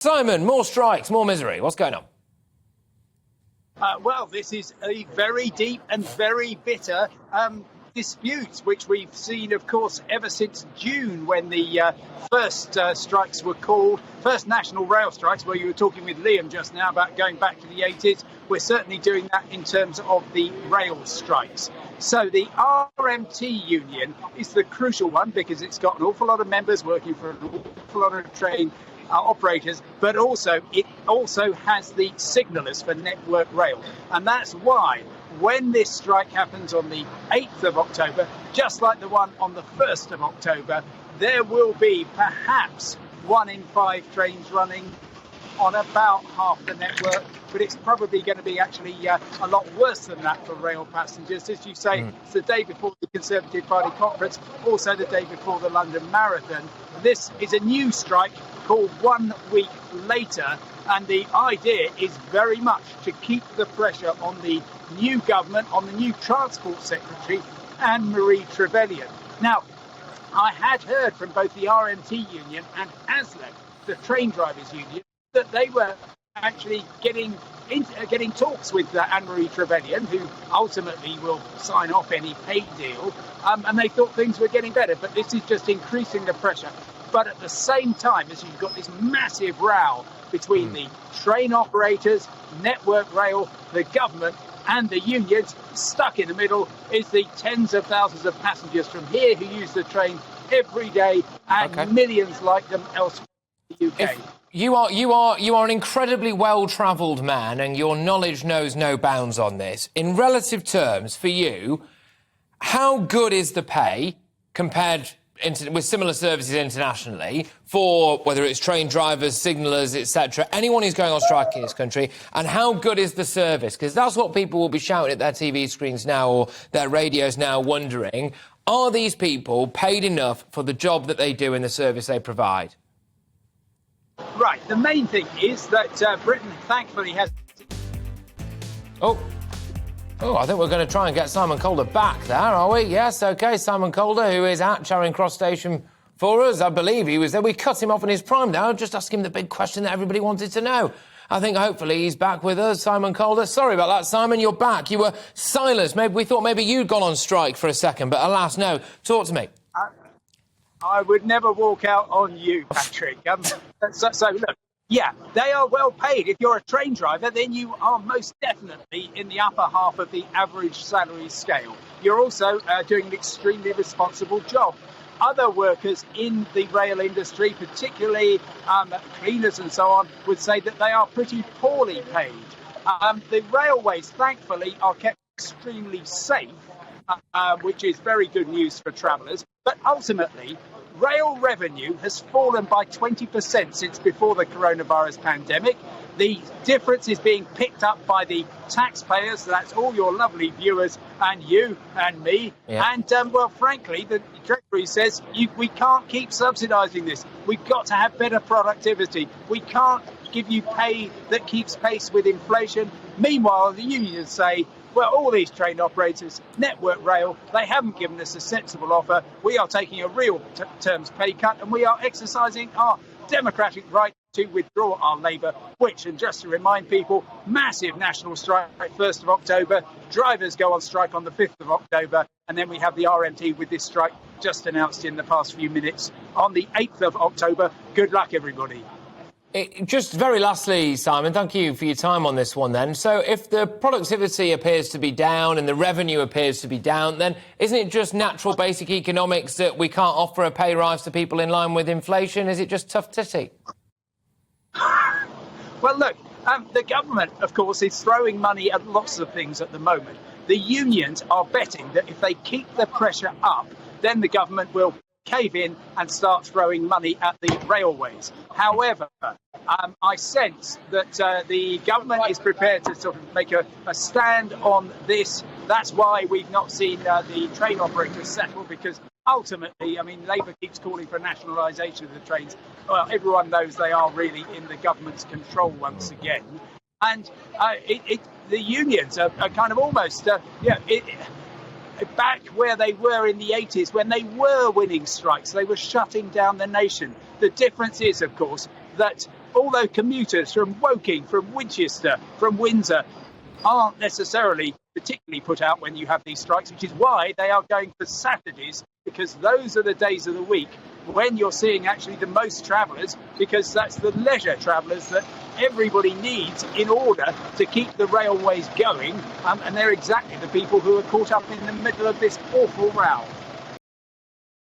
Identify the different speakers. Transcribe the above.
Speaker 1: Simon, more strikes, more misery. What's going on?
Speaker 2: Well, this is a very deep and very bitter dispute, which we've seen, of course, ever since June, when the first strikes were called, first national rail strikes, where you were talking with Liam just now about going back to the 80s. We're certainly doing that in terms of the rail strikes. So the RMT union is the crucial one because it's got an awful lot of members working for an awful lot of train operators, but it also has the signallers for Network Rail. And that's why when this strike happens on the 8th of October, just like the one on the 1st of October, there will be perhaps 1 in 5 trains running on about half the network, but it's probably going to be actually a lot worse than that for rail passengers. As you say, It's the day before the Conservative Party conference, also the day before the London Marathon. This is a new strike called 1 week later, and the idea is very much to keep the pressure on the new government, on the new Transport Secretary, Anne-Marie Trevelyan. Now, I had heard from both the RMT union and ASLEF, the train drivers union, that they were actually getting talks with Anne-Marie Trevelyan, who ultimately will sign off any pay deal, and they thought things were getting better. But this is just increasing the pressure. But at the same time, as you've got this massive row between the train operators, Network Rail, the government, and the unions, stuck in the middle is the tens of thousands of passengers from here who use the train every day, and millions like them elsewhere in the UK.
Speaker 1: You are an incredibly well-travelled man, and your knowledge knows no bounds on this. In relative terms, for you, how good is the pay compared with similar services internationally for whether it's train drivers, signallers, etc., anyone who's going on strike in this country, and how good is the service? Because that's what people will be shouting at their TV screens now or their radios now, wondering, are these people paid enough for the job that they do and the service they provide?
Speaker 2: Right, the main thing is that Britain thankfully has...
Speaker 1: Oh, I think we're going to try and get Simon Calder back there, are we? Yes, OK, Simon Calder, who is at Charing Cross Station for us. I believe he was there. We cut him off in his prime now. Just ask him the big question that everybody wanted to know. I think hopefully he's back with us, Simon Calder. Sorry about that, Simon, you're back. You were silenced. We thought maybe you'd gone on strike for a second, but alas, no. Talk to me.
Speaker 2: I would never walk out on you, Patrick. So look, yeah, they are well paid. If you're a train driver, then you are most definitely in the upper half of the average salary scale. You're also doing an extremely responsible job. Other workers in the rail industry, particularly cleaners and so on, would say that they are pretty poorly paid. The railways, thankfully, are kept extremely safe, which is very good news for travellers. But ultimately, rail revenue has fallen by 20% since before the coronavirus pandemic. The difference is being picked up by the taxpayers. That's all your lovely viewers and you and me. Yeah. And, well, frankly, the Treasury says we can't keep subsidising this. We've got to have better productivity. We can't give you pay that keeps pace with inflation. Meanwhile, the unions say, well, all these train operators, Network Rail, they haven't given us a sensible offer. We are taking a real terms pay cut, and we are exercising our democratic right to withdraw our labour, which, and just to remind people, massive national strike 1st of October, drivers go on strike on the 5th of October, and then we have the RMT with this strike just announced in the past few minutes on the 8th of October. Good luck, everybody.
Speaker 1: Just very lastly, Simon, thank you for your time on this one then. So if the productivity appears to be down and the revenue appears to be down, then isn't it just natural basic economics that we can't offer a pay rise to people in line with inflation? Is it just tough titty?
Speaker 2: Well, look, the government, of course, is throwing money at lots of things at the moment. The unions are betting that if they keep the pressure up, then the government will cave in and start throwing money at the railways. However, I sense that the government is prepared to sort of make a stand on this. That's why we've not seen the train operators settle, because ultimately, I mean, Labour keeps calling for nationalisation of the trains. Well, everyone knows they are really in the government's control once again. And the unions are kind of almost, back where they were in the 80s when they were winning strikes. They were shutting down the nation. The difference is, of course, that although commuters from Woking, from Winchester, from Windsor aren't necessarily particularly put out when you have these strikes, which is why they are going for Saturdays, because those are the days of the week when you're seeing actually the most travellers, because that's the leisure travellers that everybody needs in order to keep the railways going, and they're exactly the people who are caught up in the middle of this awful row.